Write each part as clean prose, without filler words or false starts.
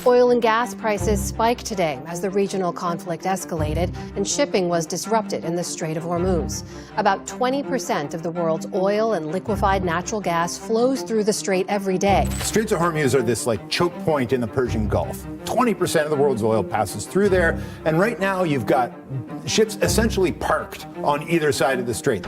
Oil and gas prices spiked today as the regional conflict escalated and shipping was disrupted in the Strait of Hormuz. About 20% of the world's oil and liquefied natural gas flows through the strait every day. Straits of Hormuz are this choke point in the Persian Gulf. 20% of the world's oil passes through there, and right now you've got ships essentially parked on either side of the strait.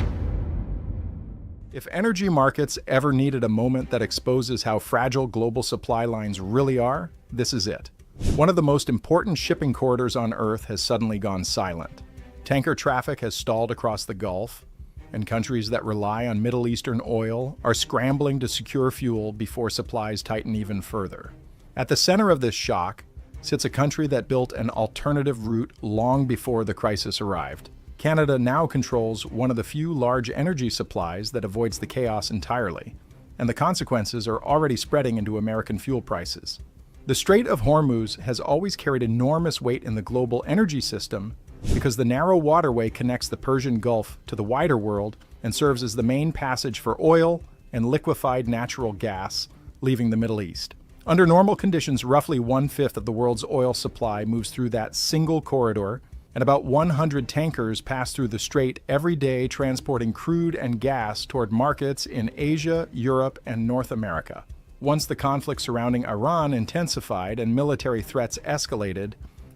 If energy markets ever needed a moment that exposes how fragile global supply lines really are, this is it. One of the most important shipping corridors on Earth has suddenly gone silent. Tanker traffic has stalled across the Gulf, and countries that rely on Middle Eastern oil are scrambling to secure fuel before supplies tighten even further. At the center of this shock sits a country that built an alternative route long before the crisis arrived. Canada now controls one of the few large energy supplies that avoids the chaos entirely, and the consequences are already spreading into American fuel prices. The Strait of Hormuz has always carried enormous weight in the global energy system because the narrow waterway connects the Persian Gulf to the wider world and serves as the main passage for oil and liquefied natural gas leaving the Middle East. Under normal conditions, roughly 1/5 of the world's oil supply moves through that single corridor, and about 100 tankers pass through the strait every day, transporting crude and gas toward markets in Asia, Europe, and North America. Once the conflict surrounding Iran intensified and military threats escalated,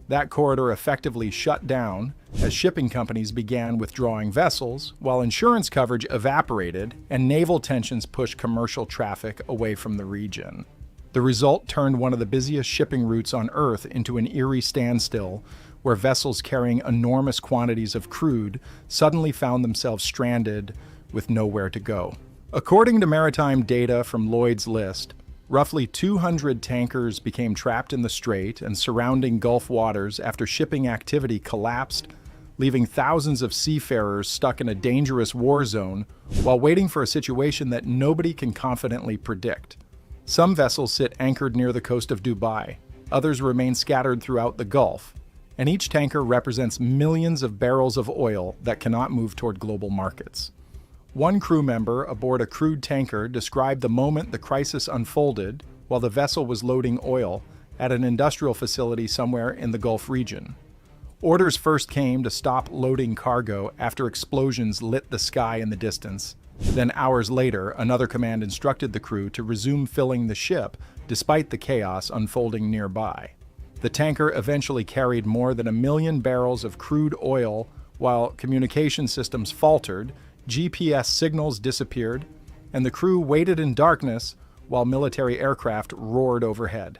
that corridor effectively shut down as shipping companies began withdrawing vessels, while insurance coverage evaporated and naval tensions pushed commercial traffic away from the region. The result turned one of the busiest shipping routes on Earth into an eerie standstill, where vessels carrying enormous quantities of crude suddenly found themselves stranded with nowhere to go. According to maritime data from Lloyd's List, roughly 200 tankers became trapped in the strait and surrounding Gulf waters after shipping activity collapsed, leaving thousands of seafarers stuck in a dangerous war zone while waiting for a situation that nobody can confidently predict. Some vessels sit anchored near the coast of Dubai, others remain scattered throughout the Gulf, and each tanker represents millions of barrels of oil that cannot move toward global markets. One crew member aboard a crude tanker described the moment the crisis unfolded while the vessel was loading oil at an industrial facility somewhere in the Gulf region. Orders first came to stop loading cargo after explosions lit the sky in the distance. Then hours later, another command instructed the crew to resume filling the ship despite the chaos unfolding nearby. The tanker eventually carried more than 1 million barrels of crude oil while communication systems faltered, GPS signals disappeared, and the crew waited in darkness while military aircraft roared overhead.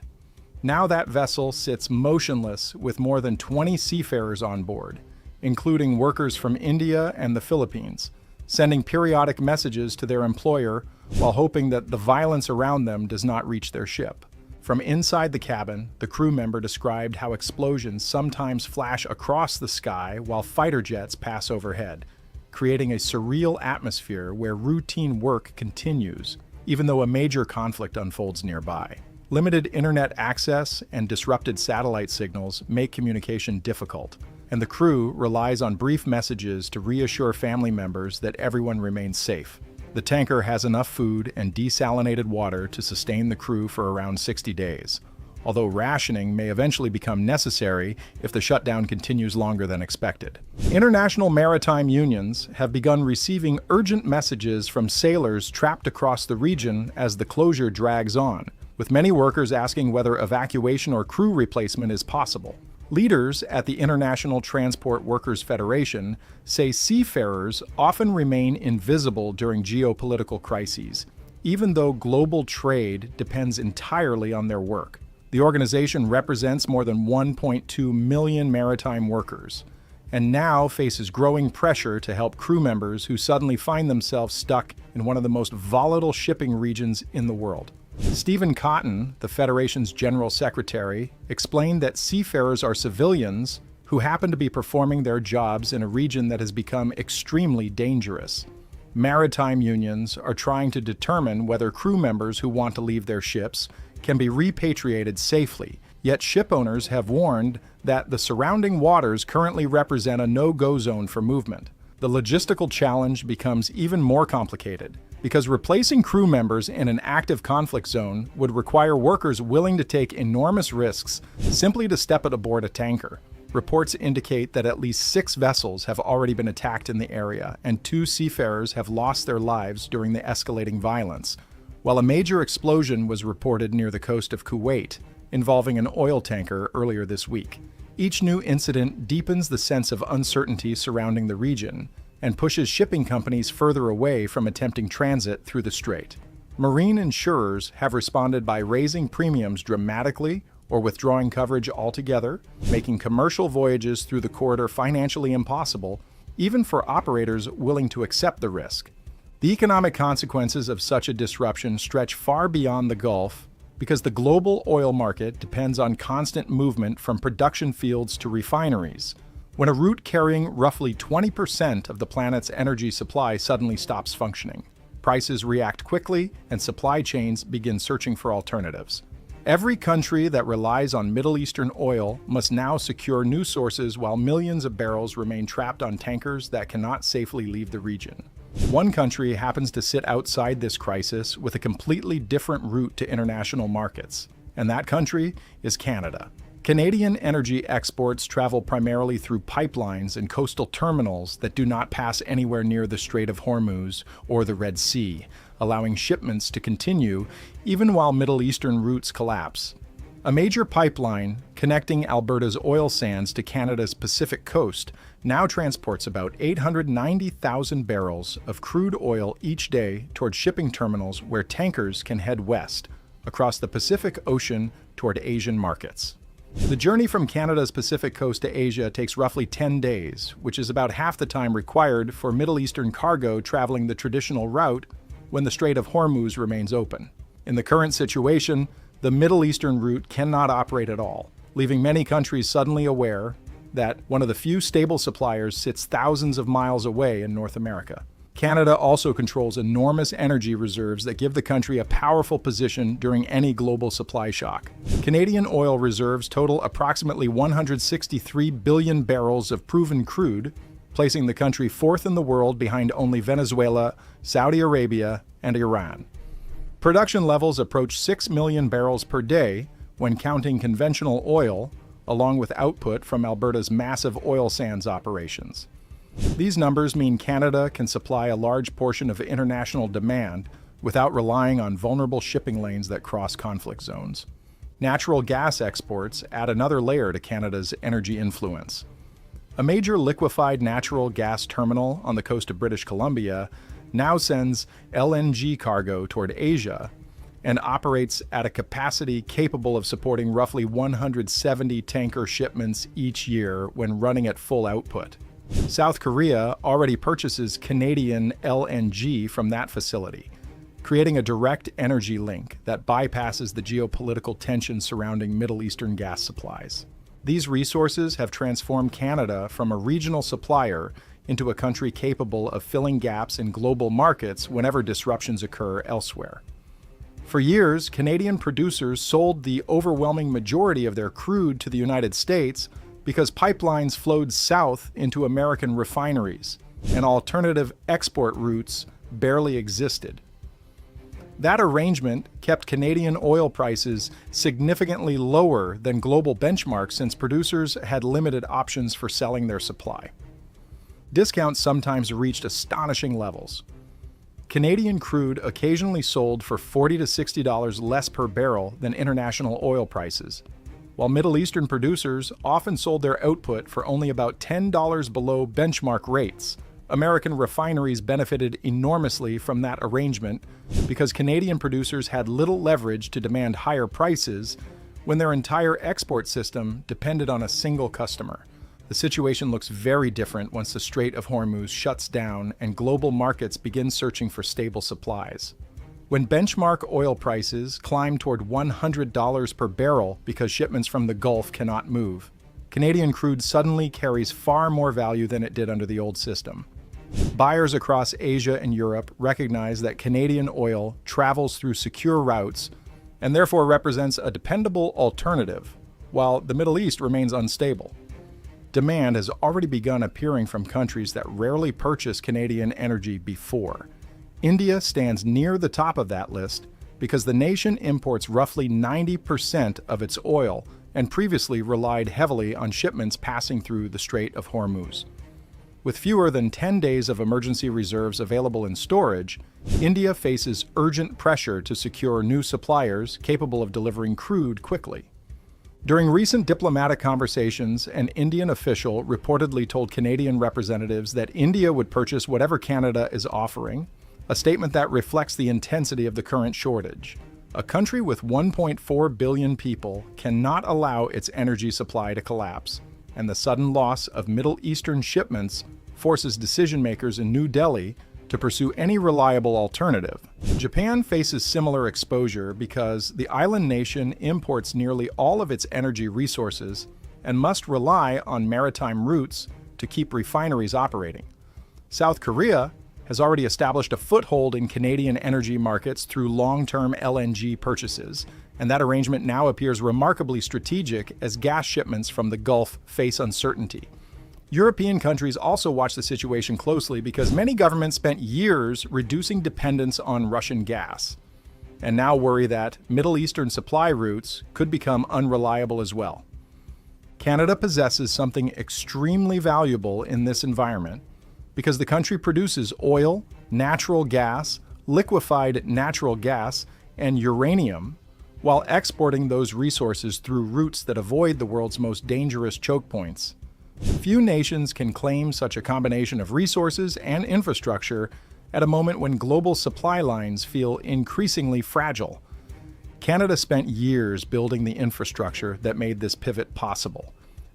Now that vessel sits motionless with more than 20 seafarers on board, including workers from India and the Philippines, sending periodic messages to their employer while hoping that the violence around them does not reach their ship. From inside the cabin, the crew member described how explosions sometimes flash across the sky while fighter jets pass overhead, creating a surreal atmosphere where routine work continues, even though a major conflict unfolds nearby. Limited internet access and disrupted satellite signals make communication difficult, and the crew relies on brief messages to reassure family members that everyone remains safe. The tanker has enough food and desalinated water to sustain the crew for around 60 days, although rationing may eventually become necessary if the shutdown continues longer than expected. International maritime unions have begun receiving urgent messages from sailors trapped across the region as the closure drags on, with many workers asking whether evacuation or crew replacement is possible. Leaders at the International Transport Workers Federation say seafarers often remain invisible during geopolitical crises, even though global trade depends entirely on their work. The organization represents more than 1.2 million maritime workers, and now faces growing pressure to help crew members who suddenly find themselves stuck in one of the most volatile shipping regions in the world. Stephen Cotton, the Federation's General Secretary, explained that seafarers are civilians who happen to be performing their jobs in a region that has become extremely dangerous. Maritime unions are trying to determine whether crew members who want to leave their ships can be repatriated safely, yet ship owners have warned that the surrounding waters currently represent a no-go zone for movement. The logistical challenge becomes even more complicated, because replacing crew members in an active conflict zone would require workers willing to take enormous risks simply to step aboard a tanker. Reports indicate that at least 6 vessels have already been attacked in the area, and 2 seafarers have lost their lives during the escalating violence, while a major explosion was reported near the coast of Kuwait, involving an oil tanker earlier this week. Each new incident deepens the sense of uncertainty surrounding the region and pushes shipping companies further away from attempting transit through the strait. Marine insurers have responded by raising premiums dramatically or withdrawing coverage altogether, making commercial voyages through the corridor financially impossible, even for operators willing to accept the risk. The economic consequences of such a disruption stretch far beyond the Gulf because the global oil market depends on constant movement from production fields to refineries. When a route carrying roughly 20% of the planet's energy supply suddenly stops functioning, prices react quickly and supply chains begin searching for alternatives. Every country that relies on Middle Eastern oil must now secure new sources while millions of barrels remain trapped on tankers that cannot safely leave the region. One country happens to sit outside this crisis with a completely different route to international markets, and that country is Canada. Canadian energy exports travel primarily through pipelines and coastal terminals that do not pass anywhere near the Strait of Hormuz or the Red Sea, allowing shipments to continue even while Middle Eastern routes collapse. A major pipeline connecting Alberta's oil sands to Canada's Pacific coast now transports about 890,000 barrels of crude oil each day toward shipping terminals where tankers can head west, across the Pacific Ocean toward Asian markets. The journey from Canada's Pacific coast to Asia takes roughly 10 days, which is about half the time required for Middle Eastern cargo traveling the traditional route when the Strait of Hormuz remains open. In the current situation, the Middle Eastern route cannot operate at all, leaving many countries suddenly aware that one of the few stable suppliers sits thousands of miles away in North America. Canada also controls enormous energy reserves that give the country a powerful position during any global supply shock. Canadian oil reserves total approximately 163 billion barrels of proven crude, placing the country 4th in the world behind only Venezuela, Saudi Arabia, and Iran. Production levels approach 6 million barrels per day when counting conventional oil, along with output from Alberta's massive oil sands operations. These numbers mean Canada can supply a large portion of international demand without relying on vulnerable shipping lanes that cross conflict zones. Natural gas exports add another layer to Canada's energy influence. A major liquefied natural gas terminal on the coast of British Columbia now sends LNG cargo toward Asia and operates at a capacity capable of supporting roughly 170 tanker shipments each year when running at full output. South Korea already purchases Canadian LNG from that facility, creating a direct energy link that bypasses the geopolitical tension surrounding Middle Eastern gas supplies. These resources have transformed Canada from a regional supplier into a country capable of filling gaps in global markets whenever disruptions occur elsewhere. For years, Canadian producers sold the overwhelming majority of their crude to the United States because pipelines flowed south into American refineries, and alternative export routes barely existed. That arrangement kept Canadian oil prices significantly lower than global benchmarks since producers had limited options for selling their supply. Discounts sometimes reached astonishing levels. Canadian crude occasionally sold for $40 to $60 less per barrel than international oil prices, while Middle Eastern producers often sold their output for only about $10 below benchmark rates. American refineries benefited enormously from that arrangement because Canadian producers had little leverage to demand higher prices when their entire export system depended on a single customer. The situation looks very different once the Strait of Hormuz shuts down and global markets begin searching for stable supplies. When benchmark oil prices climb toward $100 per barrel because shipments from the Gulf cannot move, Canadian crude suddenly carries far more value than it did under the old system. Buyers across Asia and Europe recognize that Canadian oil travels through secure routes and therefore represents a dependable alternative, while the Middle East remains unstable. Demand has already begun appearing from countries that rarely purchased Canadian energy before, India stands near the top of that list because the nation imports roughly 90% of its oil and previously relied heavily on shipments passing through the Strait of Hormuz. With fewer than 10 days of emergency reserves available in storage, India faces urgent pressure to secure new suppliers capable of delivering crude quickly. During recent diplomatic conversations, an Indian official reportedly told Canadian representatives that India would purchase whatever Canada is offering, a statement that reflects the intensity of the current shortage. A country with 1.4 billion people cannot allow its energy supply to collapse, and the sudden loss of Middle Eastern shipments forces decision-makers in New Delhi to pursue any reliable alternative. Japan faces similar exposure because the island nation imports nearly all of its energy resources and must rely on maritime routes to keep refineries operating. South Korea has already established a foothold in Canadian energy markets through long-term LNG purchases, and that arrangement now appears remarkably strategic as gas shipments from the Gulf face uncertainty. European countries also watch the situation closely because many governments spent years reducing dependence on Russian gas, and now worry that Middle Eastern supply routes could become unreliable as well. Canada possesses something extremely valuable in this environment because the country produces oil, natural gas, liquefied natural gas, and uranium, while exporting those resources through routes that avoid the world's most dangerous choke points. Few nations can claim such a combination of resources and infrastructure at a moment when global supply lines feel increasingly fragile. Canada spent years building the infrastructure that made this pivot possible.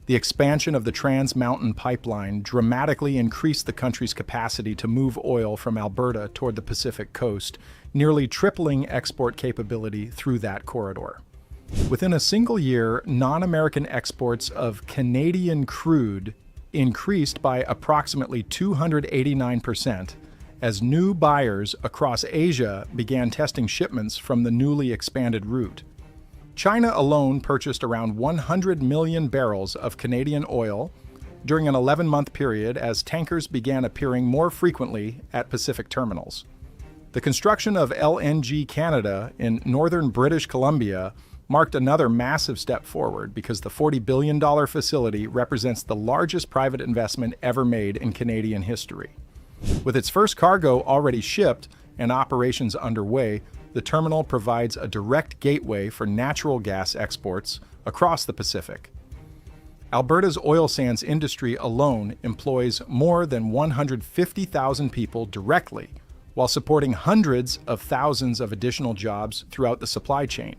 The expansion of the Trans Mountain Pipeline dramatically increased the country's capacity to move oil from Alberta toward the Pacific coast, nearly tripling export capability through that corridor. Within a single year, non-American exports of Canadian crude increased by approximately 289% as new buyers across Asia began testing shipments from the newly expanded route. China alone purchased around 100 million barrels of Canadian oil during an 11-month period as tankers began appearing more frequently at Pacific terminals. The construction of LNG Canada in northern British Columbia marked another massive step forward because the $40 billion facility represents the largest private investment ever made in Canadian history. With its first cargo already shipped and operations underway, the terminal provides a direct gateway for natural gas exports across the Pacific. Alberta's oil sands industry alone employs more than 150,000 people directly, while supporting hundreds of thousands of additional jobs throughout the supply chain.